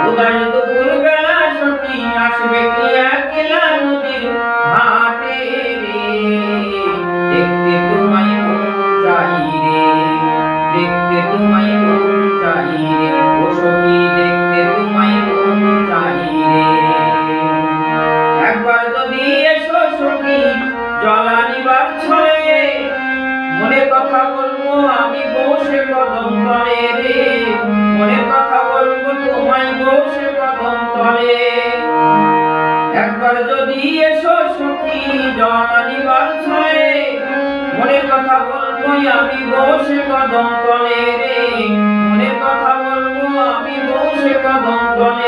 উদয় দুপুর বেলা সখী আসবে কি একলা নদীর ঘাটে রে, দেখতে তোমায় মন চাই রে, দেখতে তোমায় মন চাই রে, ও সখী দেখতে তোমায় মন চাই রে। একবার যদি এসো সখী জল আনিবার ছলে, মনের কথা বলবো আমি বসে কদম তলে রে, মনের কথা বলবো তোমায় বসে কদম তলে। একবার যদি এসো সখী জল আনিবার ছলে, মনের কথা বলবো আমি বসে কদম তলে রে, মনের কথা বলবো আমি বসে কদম তলে।